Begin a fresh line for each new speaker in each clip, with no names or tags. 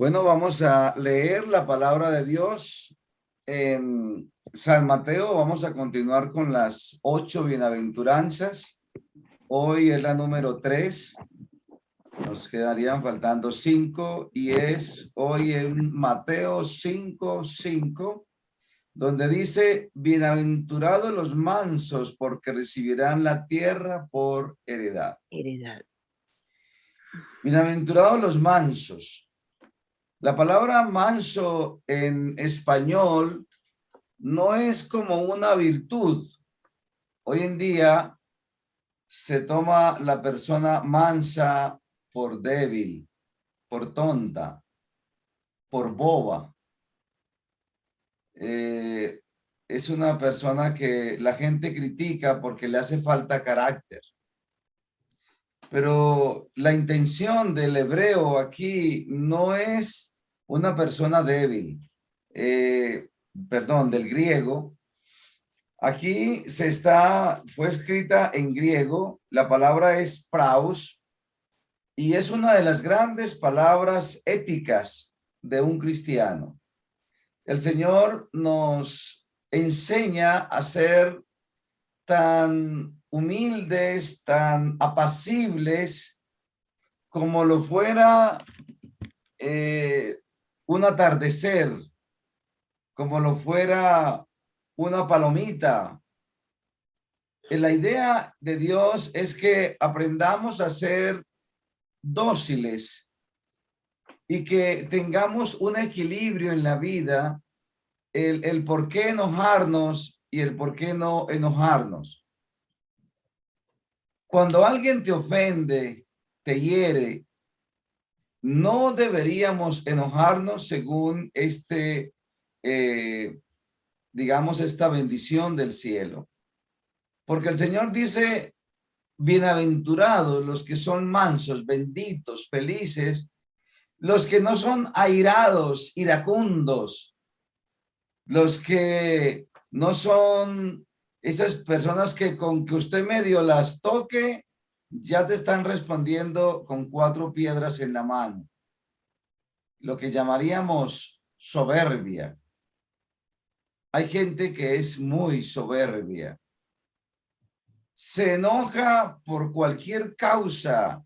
Bueno, vamos a leer la palabra de Dios en San Mateo. Vamos a continuar con las 8 bienaventuranzas. Hoy es la número 3. Nos quedarían faltando 5 y es hoy en Mateo 5:5, donde dice: bienaventurados los mansos, porque recibirán la tierra por heredad. Bienaventurados los mansos. La palabra manso en español no es como una virtud. Hoy en día se toma la persona mansa por débil, por tonta, por boba. Es una persona que la gente critica porque le hace falta carácter. Pero la intención del hebreo aquí no es una persona débil. Del griego. Aquí fue escrita en griego, la palabra es praus y es una de las grandes palabras éticas de un cristiano. El Señor nos enseña a ser tan humildes, tan apacibles, como lo fuera un atardecer, como lo fuera una palomita. La idea de Dios es que aprendamos a ser dóciles y que tengamos un equilibrio en la vida, el por qué enojarnos y el por qué no enojarnos. Cuando alguien te ofende, te hiere, no deberíamos enojarnos según esta bendición del cielo. Porque el Señor dice: bienaventurados los que son mansos, benditos, felices, los que no son airados, iracundos, los que no son esas personas que con que usted medio las toque, ya te están respondiendo con 4 piedras en la mano. Lo que llamaríamos soberbia. Hay gente que es muy soberbia. Se enoja por cualquier causa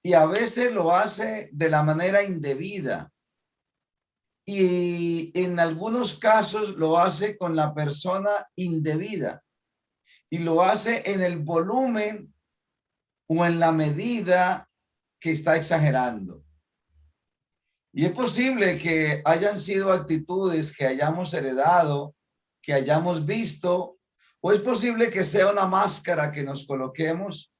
y a veces lo hace de la manera indebida. Y en algunos casos lo hace con la persona indebida. Y lo hace en el volumen o en la medida que está exagerando. Y es posible que hayan sido actitudes que hayamos heredado, que hayamos visto, o es posible que sea una máscara que nos coloquemos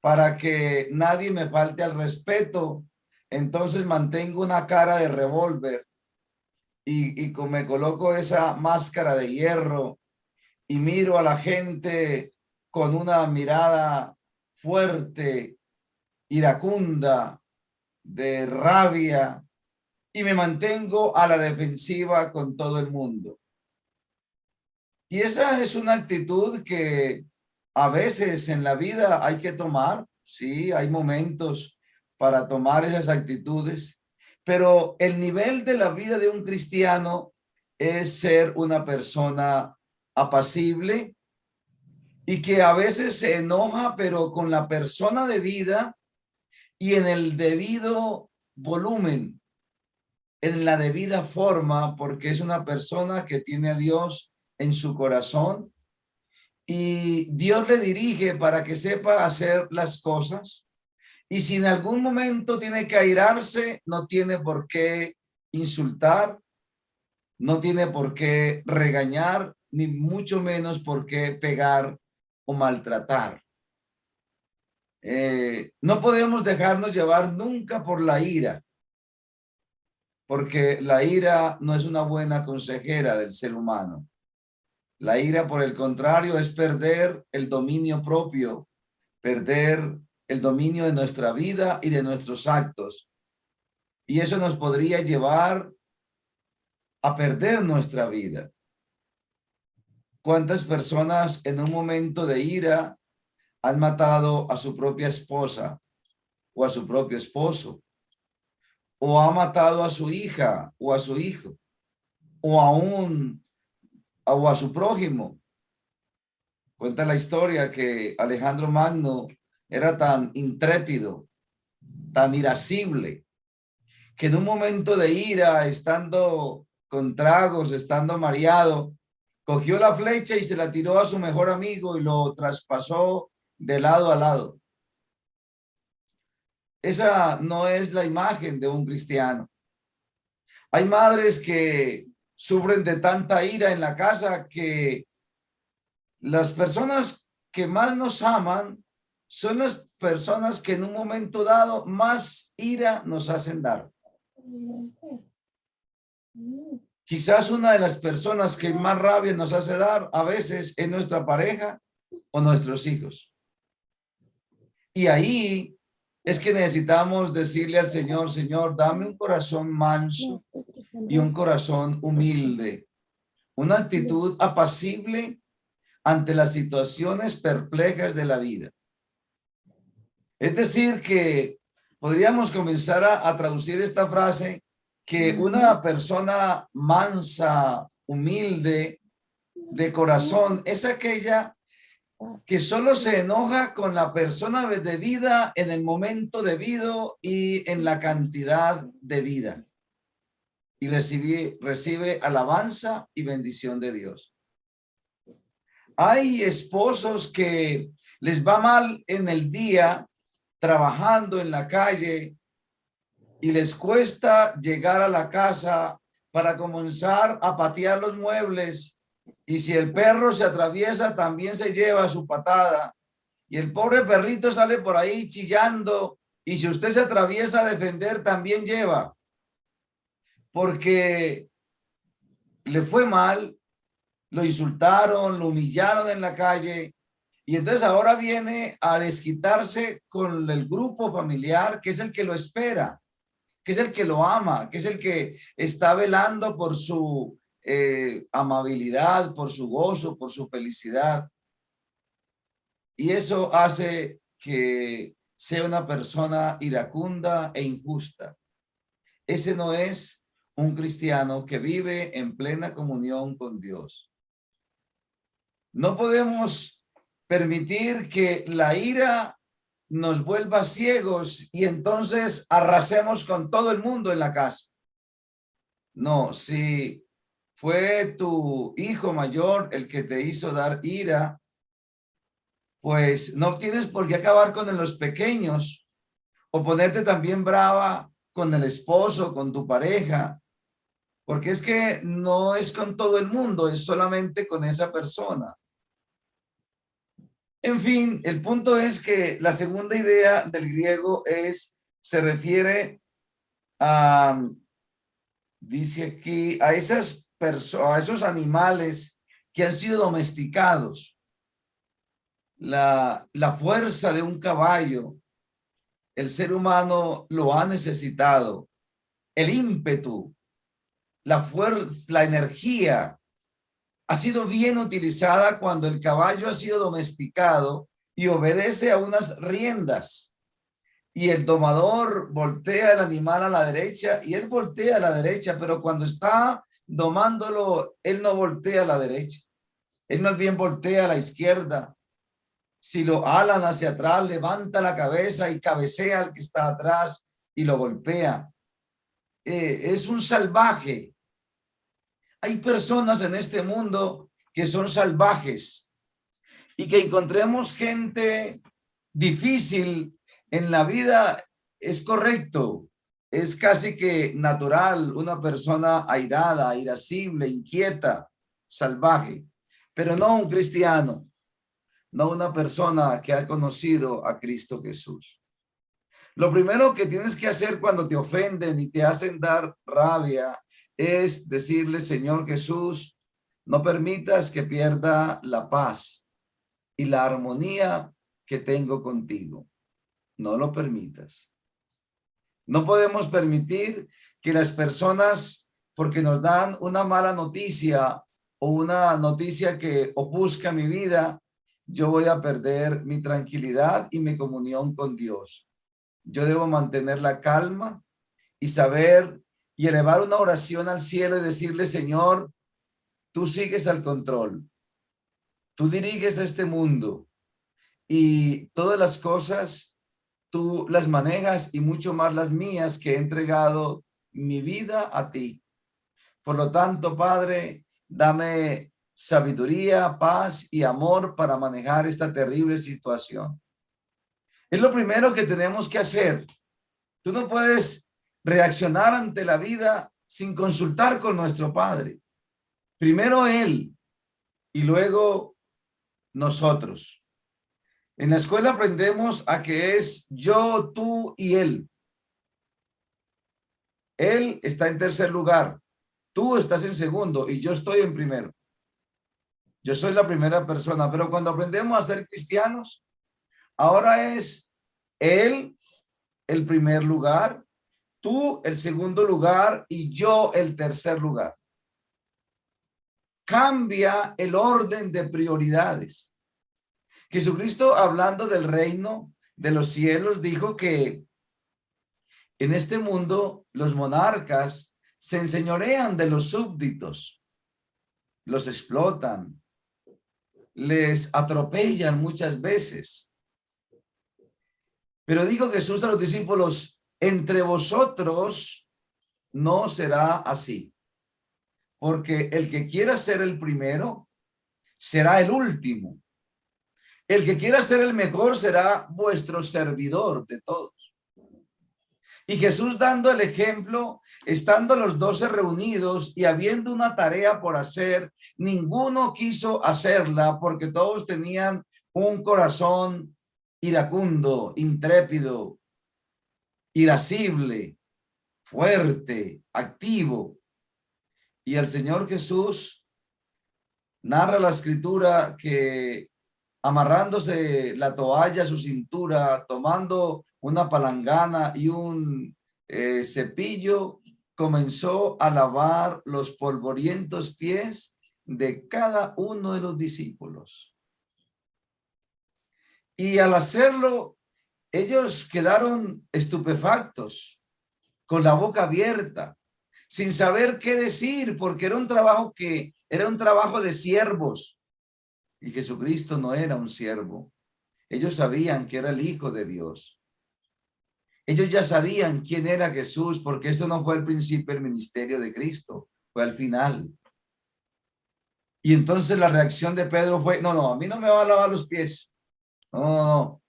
para que nadie me falte al respeto. Entonces mantengo una cara de revólver y me coloco esa máscara de hierro y miro a la gente con una mirada fuerte, iracunda, de rabia, y me mantengo a la defensiva con todo el mundo. Y esa es una actitud que a veces en la vida hay que tomar. Sí, hay momentos para tomar esas actitudes, pero el nivel de la vida de un cristiano es ser una persona apacible y que a veces se enoja, pero con la persona de vida y en el debido volumen, en la debida forma, porque es una persona que tiene a Dios en su corazón y Dios le dirige para que sepa hacer las cosas. Y si en algún momento tiene que airarse, no tiene por qué insultar, no tiene por qué regañar, ni mucho menos por qué pegar o maltratar. No podemos dejarnos llevar nunca por la ira, porque la ira no es una buena consejera del ser humano. La ira, por el contrario, es perder el dominio propio, perder el dominio de nuestra vida y de nuestros actos. Y eso nos podría llevar a perder nuestra vida. ¿Cuántas personas en un momento de ira han matado a su propia esposa o a su propio esposo? o ha matado a su hija o a su hijo o o a su prójimo. Cuenta la historia que Alejandro Magno era tan intrépido, tan irascible, que en un momento de ira, estando con tragos, estando mareado, cogió la flecha y se la tiró a su mejor amigo y lo traspasó de lado a lado. Esa no es la imagen de un cristiano. Hay madres que sufren de tanta ira en la casa que las personas que más nos aman son las personas que en un momento dado más ira nos hacen dar. Quizás una de las personas que más rabia nos hace dar a veces es nuestra pareja o nuestros hijos. Y ahí es que necesitamos decirle al Señor, Señor, dame un corazón manso y un corazón humilde, una actitud apacible ante las situaciones perplejas de la vida. Es decir, que podríamos comenzar a traducir esta frase, que una persona mansa, humilde, de corazón, es aquella que solo se enoja con la persona debida en el momento debido y en la cantidad debida. Y recibe alabanza y bendición de Dios. Hay esposos que les va mal en el día, trabajando en la calle, y les cuesta llegar a la casa para comenzar a patear los muebles. Y si el perro se atraviesa, también se lleva su patada. Y el pobre perrito sale por ahí chillando. Y si usted se atraviesa a defender, también lleva. Porque le fue mal, lo insultaron, lo humillaron en la calle. Y entonces ahora viene a desquitarse con el grupo familiar, que es el que lo espera, que es el que lo ama, que es el que está velando por su amabilidad, por su gozo, por su felicidad. Y eso hace que sea una persona iracunda e injusta. Ese no es un cristiano que vive en plena comunión con Dios. No podemos permitir que la ira nos vuelva ciegos y entonces arrasemos con todo el mundo en la casa. No, si fue tu hijo mayor el que te hizo dar ira, pues no tienes por qué acabar con los pequeños o ponerte también brava con el esposo, con tu pareja, porque es que no es con todo el mundo, es solamente con esa persona. En fin, el punto es que la segunda idea del griego se refiere a, dice aquí, a esos animales que han sido domesticados. La fuerza de un caballo, el ser humano lo ha necesitado. El ímpetu, la fuerza, la energía ha sido bien utilizada cuando el caballo ha sido domesticado y obedece a unas riendas. Y el domador voltea el animal a la derecha y él voltea a la derecha, pero cuando está domándolo, él no voltea a la derecha. Él más bien voltea a la izquierda. Si lo alan hacia atrás, levanta la cabeza y cabecea al que está atrás y lo golpea. Es un salvaje. Hay personas en este mundo que son salvajes y que encontremos gente difícil en la vida es correcto. Es casi que natural una persona airada, irascible, inquieta, salvaje, pero no un cristiano. No una persona que ha conocido a Cristo Jesús. Lo primero que tienes que hacer cuando te ofenden y te hacen dar rabia es decirle, Señor Jesús, no permitas que pierda la paz y la armonía que tengo contigo. No lo permitas. No podemos permitir que las personas, porque nos dan una mala noticia o una noticia que ofusca mi vida, yo voy a perder mi tranquilidad y mi comunión con Dios. Yo debo mantener la calma y saber y elevar una oración al cielo y decirle, Señor, tú sigues al control, tú diriges este mundo y todas las cosas tú las manejas y mucho más las mías que he entregado mi vida a ti. Por lo tanto, Padre, dame sabiduría, paz y amor para manejar esta terrible situación. Es lo primero que tenemos que hacer. Tú no puedes reaccionar ante la vida sin consultar con nuestro Padre. Primero Él y luego nosotros. En la escuela aprendemos a que es yo, tú y Él. Él está en tercer lugar, tú estás en segundo y yo estoy en primero. Yo soy la primera persona, pero cuando aprendemos a ser cristianos, ahora es Él el primer lugar, tú el segundo lugar y yo el tercer lugar. Cambia el orden de prioridades. Jesucristo, hablando del reino de los cielos, dijo que en este mundo los monarcas se enseñorean de los súbditos, los explotan, les atropellan muchas veces. Pero dijo Jesús a los discípulos, entre vosotros no será así, porque el que quiera ser el primero será el último. El que quiera ser el mejor será vuestro servidor de todos. Y Jesús dando el ejemplo, estando los 12 reunidos y habiendo una tarea por hacer, ninguno quiso hacerla porque todos tenían un corazón iracundo, intrépido, irascible, fuerte, activo. Y el Señor Jesús narra la escritura que amarrándose la toalla a su cintura, tomando una palangana y un cepillo, comenzó a lavar los polvorientos pies de cada uno de los discípulos. Y al hacerlo, ellos quedaron estupefactos, con la boca abierta, sin saber qué decir, porque era un trabajo de siervos. Y Jesucristo no era un siervo. Ellos sabían que era el Hijo de Dios. Ellos ya sabían quién era Jesús, porque eso no fue al principio del ministerio de Cristo, fue al final. Y entonces la reacción de Pedro fue, no, a mí no me va a lavar los pies. No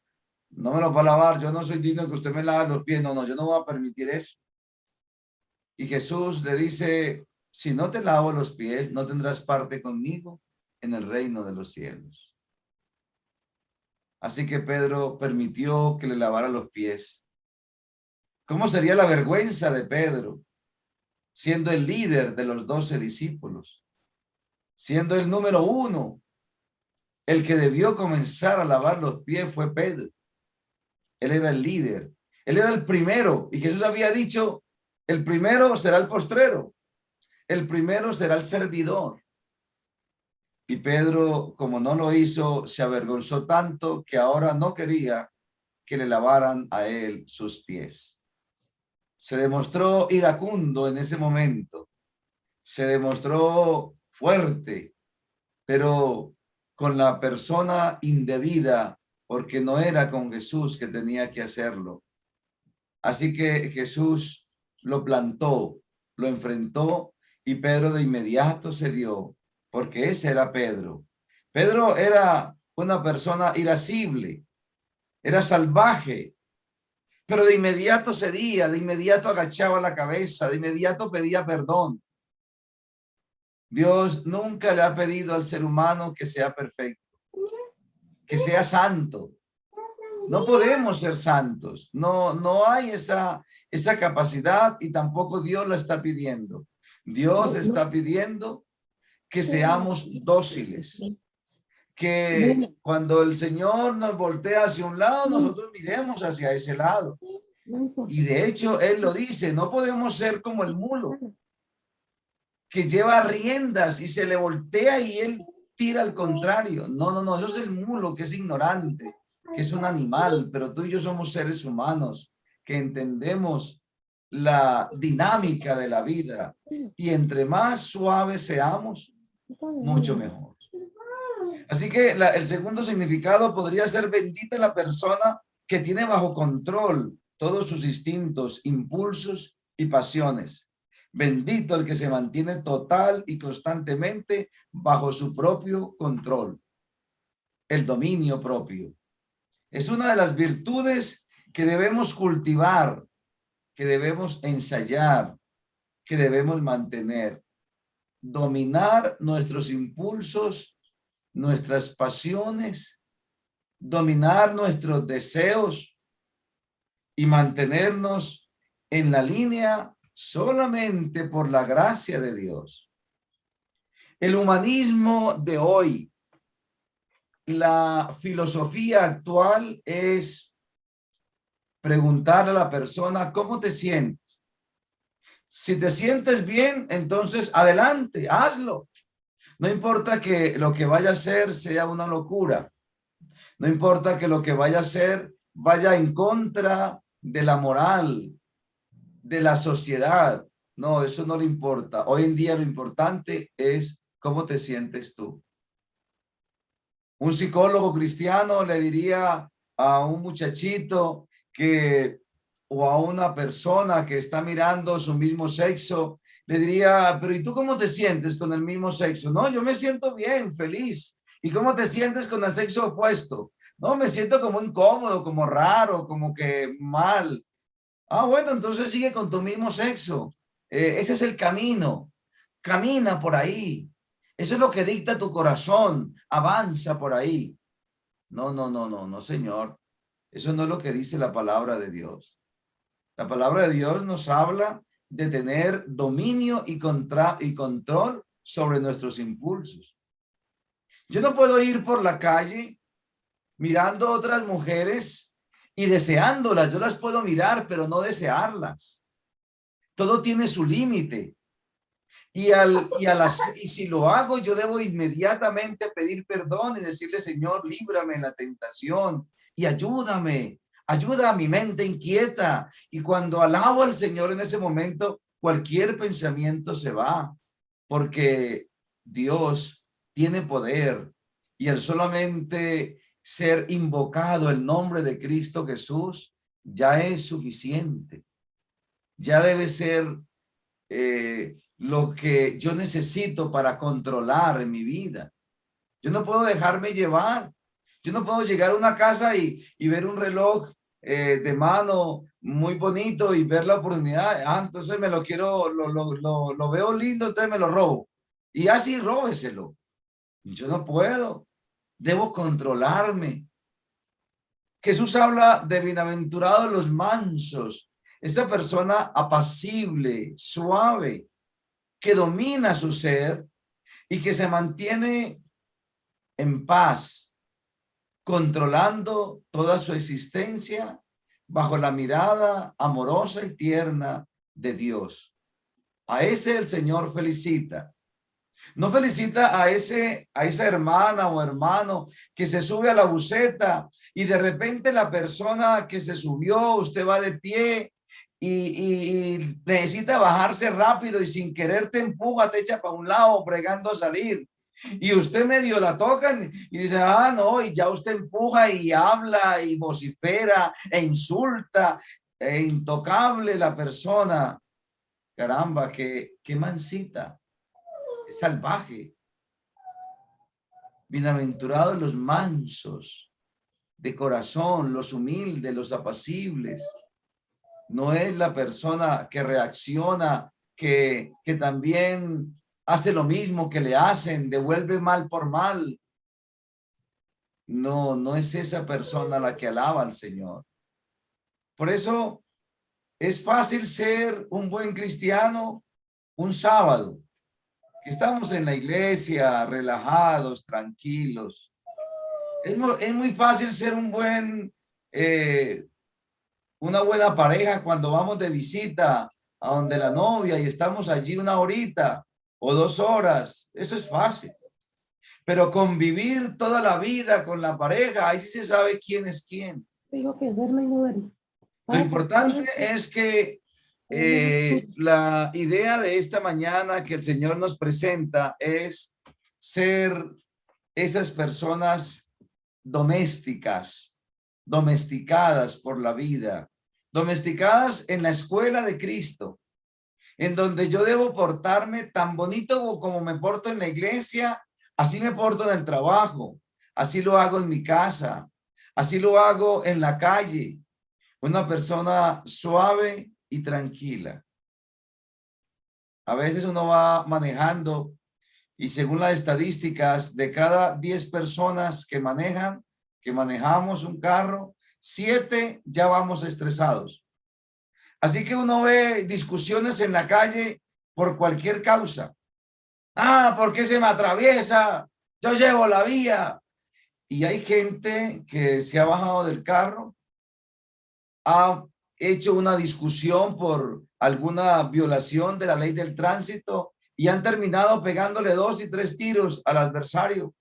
me los va a lavar. Yo no soy digno que usted me lave los pies. No, yo no voy a permitir eso. Y Jesús le dice, si no te lavo los pies, no tendrás parte conmigo en el reino de los cielos. Así que Pedro permitió que le lavara los pies. ¿Cómo sería la vergüenza de Pedro, siendo el líder de los 12 discípulos, siendo el número uno? El que debió comenzar a lavar los pies fue Pedro. Él era el líder, él era el primero, y Jesús había dicho, el primero será el postrero, el primero será el servidor. Y Pedro, como no lo hizo, se avergonzó tanto que ahora no quería que le lavaran a él sus pies. Se demostró iracundo en ese momento, se demostró fuerte, pero con la persona indebida, porque no era con Jesús que tenía que hacerlo. Así que Jesús lo plantó, lo enfrentó y Pedro de inmediato se dio, porque ese era Pedro. Pedro era una persona irascible, era salvaje, pero de inmediato cedía, de inmediato agachaba la cabeza, de inmediato pedía perdón. Dios nunca le ha pedido al ser humano que sea perfecto, que sea santo. No podemos ser santos, no hay esa capacidad y tampoco Dios la está pidiendo. Dios está pidiendo que seamos dóciles, que cuando el Señor nos voltea hacia un lado, nosotros miremos hacia ese lado. Y de hecho, Él lo dice, no podemos ser como el mulo, que lleva riendas y se le voltea y él tira al contrario. No, eso es el mulo que es ignorante, que es un animal, pero tú y yo somos seres humanos que entendemos la dinámica de la vida. Y entre más suaves seamos, mucho mejor. Así que el segundo significado podría ser: bendita la persona que tiene bajo control todos sus instintos, impulsos y pasiones. Bendito el que se mantiene total y constantemente bajo su propio control. El dominio propio es una de las virtudes que debemos cultivar, que debemos ensayar, que debemos mantener. Dominar nuestros impulsos, nuestras pasiones, dominar nuestros deseos y mantenernos en la línea solamente por la gracia de Dios. El humanismo de hoy, la filosofía actual es preguntarle a la persona: ¿cómo te sientes? Si te sientes bien, entonces adelante, hazlo. No importa que lo que vaya a hacer sea una locura. No importa que lo que vaya a hacer vaya en contra de la moral, de la sociedad. No, eso no le importa. Hoy en día lo importante es cómo te sientes tú. Un psicólogo cristiano le diría a un muchachito o a una persona que está mirando su mismo sexo, le diría: pero ¿y tú cómo te sientes con el mismo sexo? No, yo me siento bien, feliz. ¿Y cómo te sientes con el sexo opuesto? No, me siento como incómodo, como raro, como que mal. Ah, bueno, entonces sigue con tu mismo sexo. Ese es el camino. Camina por ahí. Eso es lo que dicta tu corazón. Avanza por ahí. No, no, no, no, no, señor. Eso no es lo que dice la palabra de Dios. La palabra de Dios nos habla de tener dominio y control sobre nuestros impulsos. Yo no puedo ir por la calle mirando otras mujeres y deseándolas. Yo las puedo mirar, pero no desearlas. Todo tiene su límite. Y si lo hago, yo debo inmediatamente pedir perdón y decirle: Señor, líbrame en la tentación y ayúdame, ayuda a mi mente inquieta. Y cuando alabo al Señor en ese momento, cualquier pensamiento se va, porque Dios tiene poder y el solamente ser invocado el nombre de Cristo Jesús ya es suficiente. Ya debe ser lo que yo necesito para controlar en mi vida. Yo no puedo dejarme llevar. Yo no puedo llegar a una casa y ver un reloj de mano muy bonito y ver la oportunidad. Ah, entonces me lo quiero, lo veo lindo, entonces me lo robo. Y así róbeselo. Yo no puedo. Debo controlarme. Jesús habla de bienaventurados los mansos. Esa persona apacible, suave, que domina su ser y que se mantiene en paz, controlando toda su existencia bajo la mirada amorosa y tierna de Dios. A ese el Señor felicita. No felicita a esa hermana o hermano que se sube a la buseta y de repente la persona que se subió, usted va de pie y necesita bajarse rápido y sin querer te empuja, te echa para un lado, bregando a salir. Y usted medio la tocan y dice: ah, no, y ya usted empuja y habla y vocifera e insulta, intocable la persona. Caramba, qué mansita, salvaje. Bienaventurados los mansos de corazón, los humildes, los apacibles. No es la persona que reacciona, que también hace lo mismo que le hacen, devuelve mal por mal. No, no es esa persona la que alaba al Señor. Por eso es fácil ser un buen cristiano un sábado, que estamos en la iglesia relajados, tranquilos. Es muy fácil ser una buena pareja cuando vamos de visita a donde la novia y estamos allí una horita o 2 horas. Eso es fácil. Pero convivir toda la vida con la pareja, ahí sí se sabe quién es quién.
Dijo que duerme y no duerme.
Lo importante es que La idea de esta mañana que el Señor nos presenta es ser esas personas domésticas, domesticadas por la vida, domesticadas en la escuela de Cristo, en donde yo debo portarme tan bonito como me porto en la iglesia, así me porto en el trabajo, así lo hago en mi casa, así lo hago en la calle, una persona suave y tranquila. A veces uno va manejando y según las estadísticas, de cada 10 personas que manejamos un carro, 7 ya vamos estresados. Así que uno ve discusiones en la calle por cualquier causa. Ah, ¿por qué se me atraviesa? Yo llevo la vía. Y hay gente que se ha bajado del carro, ha hecho una discusión por alguna violación de la ley del tránsito y han terminado pegándole 2 y 3 tiros al adversario.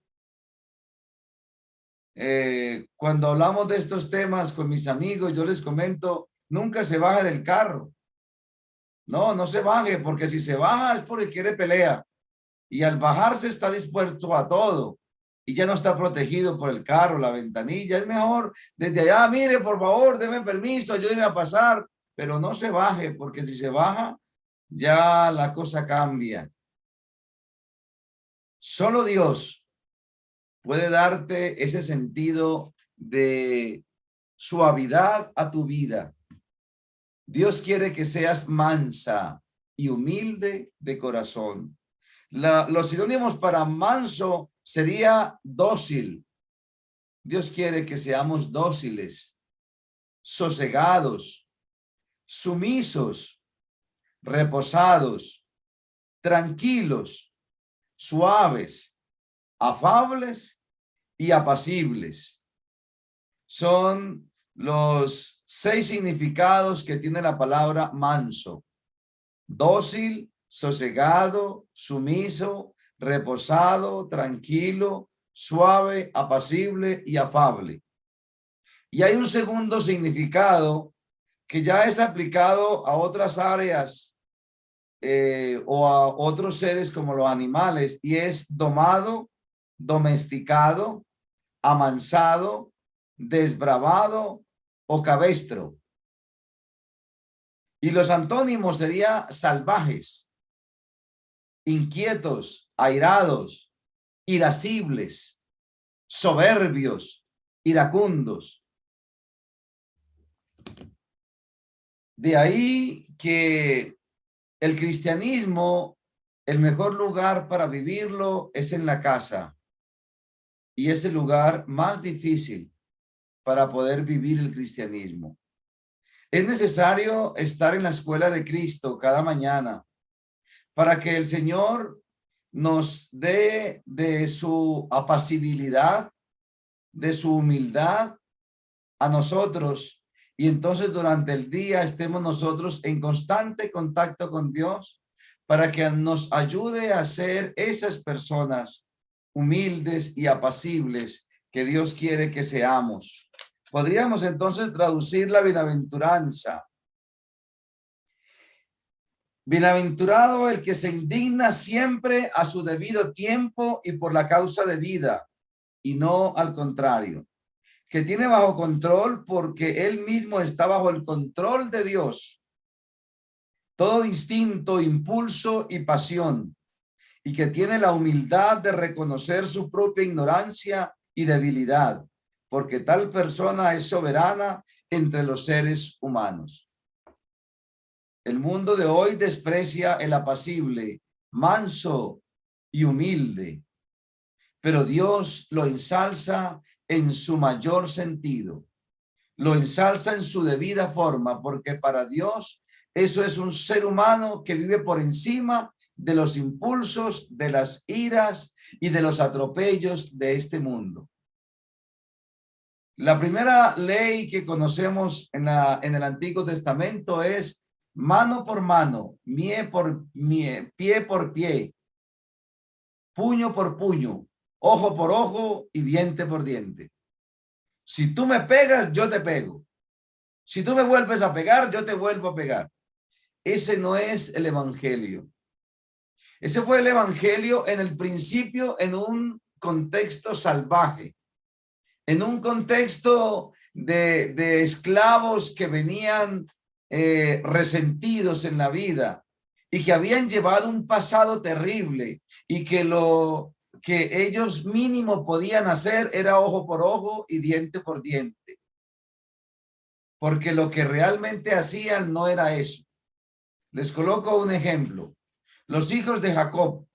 Cuando hablamos de estos temas con mis amigos, yo les comento, nunca se baje del carro. No, no se baje, porque si se baja es porque quiere pelea. Y al bajarse está dispuesto a todo. Y ya no está protegido por el carro, la ventanilla. Es mejor desde allá, mire, por favor, denme permiso, ayúdeme a pasar. Pero no se baje, porque si se baja, ya la cosa cambia. Solo Dios puede darte ese sentido de suavidad a tu vida. Dios quiere que seas mansa y humilde de corazón. Los sinónimos para manso sería dócil. Dios quiere que seamos dóciles, sosegados, sumisos, reposados, tranquilos, suaves, afables y apacibles. Son los 6 significados que tiene la palabra manso: dócil, sosegado, sumiso, reposado, tranquilo, suave, apacible y afable. Y hay un segundo significado que ya es aplicado a otras áreas o a otros seres como los animales, y es domado, domesticado, amansado, desbravado o cabestro. Y los antónimos serían salvajes, inquietos, airados, irascibles, soberbios, iracundos. De ahí que el cristianismo, el mejor lugar para vivirlo es en la casa, y es el lugar más difícil para poder vivir el cristianismo. Es necesario estar en la escuela de Cristo cada mañana para que el Señor nos dé de su apacibilidad, de su humildad a nosotros, y entonces durante el día estemos nosotros en constante contacto con Dios para que nos ayude a ser esas personas humildes y apacibles que Dios quiere que seamos. Podríamos entonces traducir la bienaventuranza: bienaventurado el que se indigna siempre a su debido tiempo y por la causa de vida, y no al contrario, que tiene bajo control porque él mismo está bajo el control de Dios todo instinto, impulso y pasión, y que tiene la humildad de reconocer su propia ignorancia y debilidad, porque tal persona es soberana entre los seres humanos. El mundo de hoy desprecia el apacible, manso y humilde, pero Dios lo ensalza en su mayor sentido. Lo ensalza en su debida forma, porque para Dios eso es un ser humano que vive por encima de los impulsos, de las iras y de los atropellos de este mundo. La primera ley que conocemos en el Antiguo Testamento es mano por mano, pie por pie, puño por puño, ojo por ojo y diente por diente. Si tú me pegas, yo te pego. Si tú me vuelves a pegar, yo te vuelvo a pegar. ese no es el evangelio. Ese fue el evangelio en el principio en un contexto salvaje, en un contexto de esclavos que venían resentidos en la vida y que habían llevado un pasado terrible y que lo que ellos mínimo podían hacer era ojo por ojo y diente por diente, porque lo que realmente hacían no era eso. Les coloco un ejemplo. Los hijos de Jacob.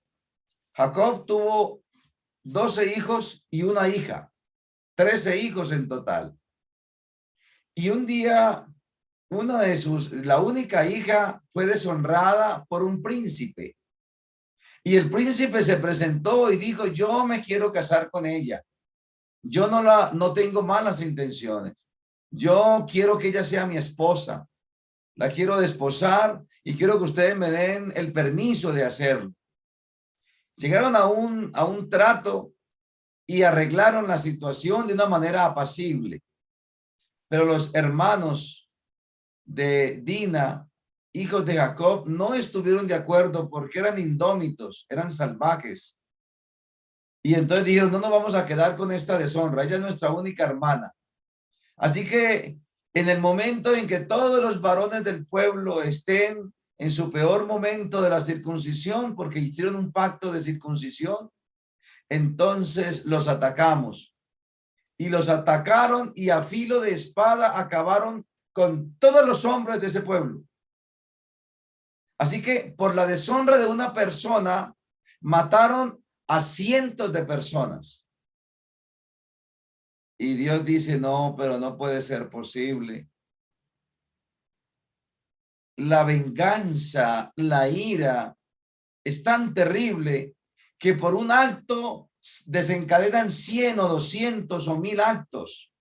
Jacob tuvo 12 hijos y una hija, 13 hijos en total. Y un día, la única hija fue deshonrada por un príncipe. Y el príncipe se presentó y dijo, yo me quiero casar con ella. Yo no tengo malas intenciones. Yo quiero que ella sea mi esposa. La quiero desposar y quiero que ustedes me den el permiso de hacerlo. Llegaron a un trato y arreglaron la situación de una manera apacible. Pero los hermanos de Dina, hijos de Jacob, no estuvieron de acuerdo porque eran indómitos, eran salvajes. Y entonces dijeron, no nos vamos a quedar con esta deshonra, ella es nuestra única hermana. Así que en el momento en que todos los varones del pueblo estén en su peor momento de la circuncisión, porque hicieron un pacto de circuncisión, entonces los atacamos. Y los atacaron y a filo de espada acabaron con todos los hombres de ese pueblo. Así que por la deshonra de una persona, mataron a cientos de personas. Y Dios dice, no, pero no puede ser posible. La venganza, la ira es tan terrible que por un acto desencadenan 100 o 200 o 1000 actos.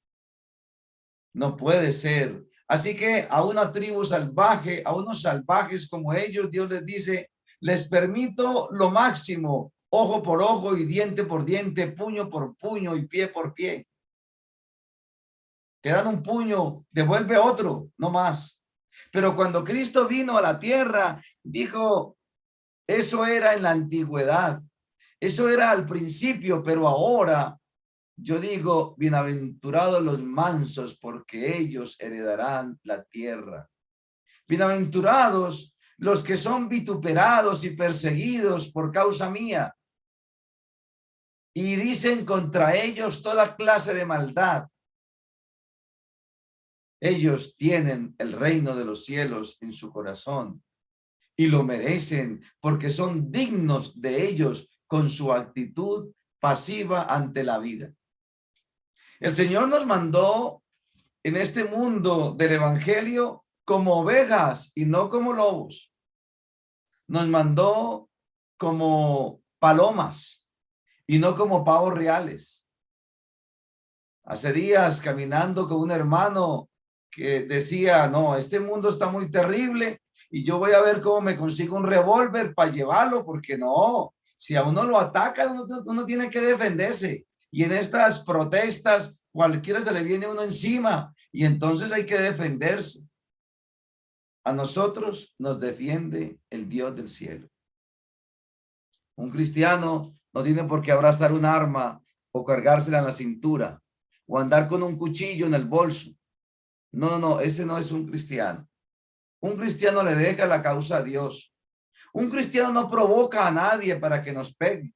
No puede ser. Así que a una tribu salvaje, a unos salvajes como ellos, Dios les dice, les permito lo máximo, ojo por ojo y diente por diente, puño por puño y pie por pie. Te dan un puño, devuelve otro, no más. Pero cuando Cristo vino a la tierra, dijo, eso era en la antigüedad, eso era al principio, pero ahora yo digo, bienaventurados los mansos, porque ellos heredarán la tierra. Bienaventurados los que son vituperados y perseguidos por causa mía. Y dicen contra ellos toda clase de maldad. Ellos tienen el reino de los cielos en su corazón y lo merecen porque son dignos de ellos con su actitud pasiva ante la vida. El Señor nos mandó en este mundo del evangelio como ovejas y no como lobos. Nos mandó como palomas y no como pavos reales. Hace días caminando con un hermano que decía, no, este mundo está muy terrible y yo voy a ver cómo me consigo un revólver para llevarlo, porque no, si a uno lo ataca, uno tiene que defenderse. Y en estas protestas, cualquiera se le viene uno encima y entonces hay que defenderse. A nosotros nos defiende el Dios del cielo. Un cristiano no tiene por qué abrazar un arma o cargársela en la cintura o andar con un cuchillo en el bolso. No, ese no es un cristiano. Un cristiano le deja la causa a Dios. Un cristiano no provoca a nadie para que nos pegue.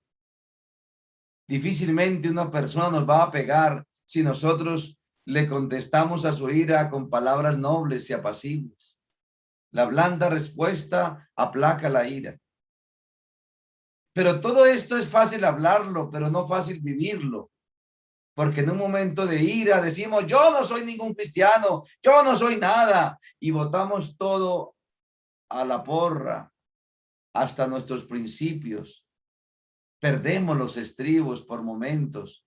Difícilmente una persona nos va a pegar si nosotros le contestamos a su ira con palabras nobles y apacibles. La blanda respuesta aplaca la ira. Pero todo esto es fácil hablarlo, pero no fácil vivirlo. Porque en un momento de ira decimos, yo no soy ningún cristiano, yo no soy nada. Y botamos todo a la porra, hasta nuestros principios. Perdemos los estribos por momentos.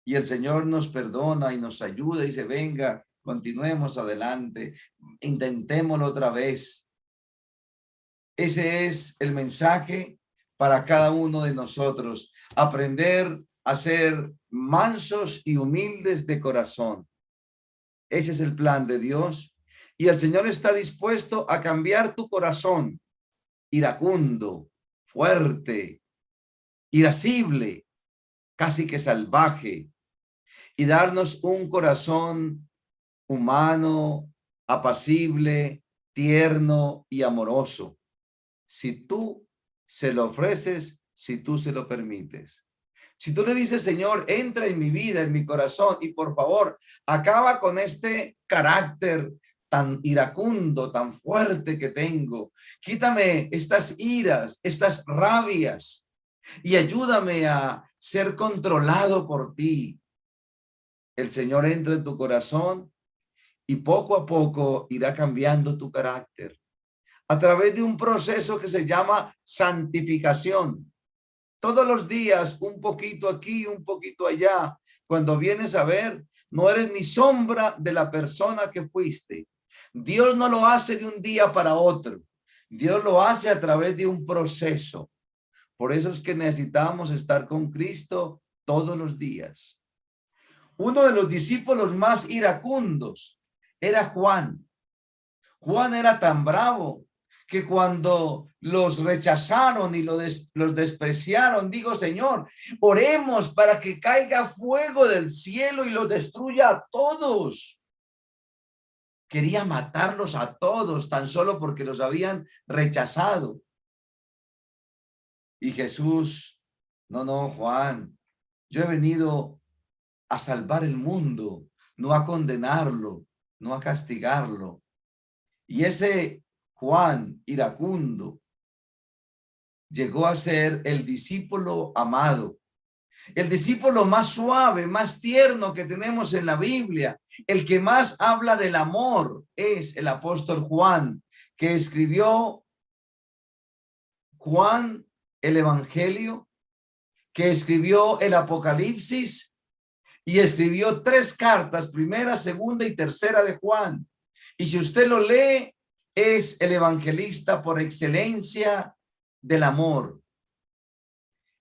Y el Señor nos perdona y nos ayuda y dice, venga, continuemos adelante, intentémoslo otra vez. Ese es el mensaje para cada uno de nosotros. Aprender a ser mansos y humildes de corazón. Ese es el plan de Dios. Y el Señor está dispuesto a cambiar tu corazón iracundo, fuerte, irascible, casi que salvaje, y darnos un corazón humano, apacible, tierno y amoroso. Si tú se lo ofreces, si tú se lo permites. Si tú le dices, Señor, entra en mi vida, en mi corazón, y por favor, acaba con este carácter tan iracundo, tan fuerte que tengo. Quítame estas iras, estas rabias, y ayúdame a ser controlado por ti. El Señor entra en tu corazón y poco a poco irá cambiando tu carácter a través de un proceso que se llama santificación. Todos los días, un poquito aquí, un poquito allá. Cuando vienes a ver, no eres ni sombra de la persona que fuiste. Dios no lo hace de un día para otro. Dios lo hace a través de un proceso. Por eso es que necesitamos estar con Cristo todos los días. Uno de los discípulos más iracundos era Juan. Juan era tan bravo que cuando los rechazaron y los despreciaron, digo, Señor, oremos para que caiga fuego del cielo y los destruya a todos. Quería matarlos a todos tan solo porque los habían rechazado. Y Jesús, no, Juan, yo he venido a salvar el mundo, no a condenarlo, no a castigarlo. Y ese Juan iracundo llegó a ser el discípulo amado, el discípulo más suave, más tierno que tenemos en la Biblia. El que más habla del amor es el apóstol Juan, que escribió Juan el Evangelio, que escribió el Apocalipsis y escribió 3 cartas, primera, segunda y tercera de Juan. Y si usted lo lee, es el evangelista por excelencia del amor.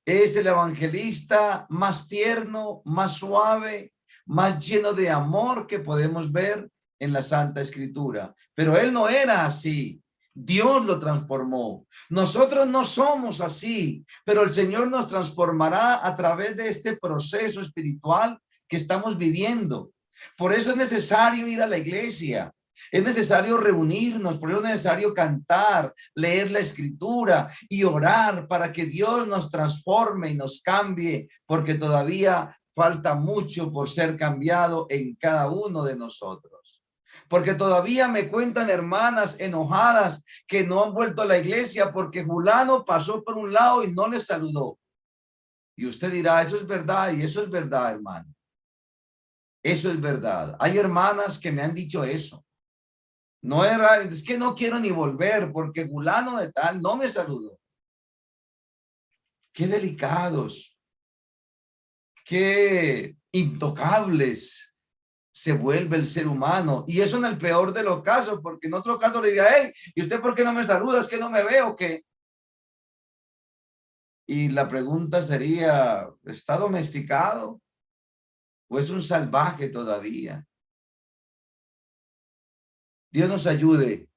Es el evangelista más tierno, más suave, más lleno de amor que podemos ver en la Santa Escritura. Pero él no era así. Dios lo transformó. Nosotros no somos así, pero el Señor nos transformará a través de este proceso espiritual que estamos viviendo. Por eso es necesario ir a la iglesia. Es necesario reunirnos, por eso es necesario cantar, leer la escritura y orar para que Dios nos transforme y nos cambie, porque todavía falta mucho por ser cambiado en cada uno de nosotros. Porque todavía me cuentan hermanas enojadas que no han vuelto a la iglesia porque fulano pasó por un lado y no les saludó. Y usted dirá, eso es verdad, y eso es verdad, hermano. Eso es verdad. Hay hermanas que me han dicho eso. No era, es que no quiero ni volver porque fulano de tal no me saludó. Qué delicados, qué intocables se vuelve el ser humano. Y eso en el peor de los casos, porque en otro caso le diría, hey, ¿y usted por qué no me saluda? ¿Es que no me veo? ¿Qué? Y la pregunta sería, ¿está domesticado o es un salvaje todavía? Dios nos ayude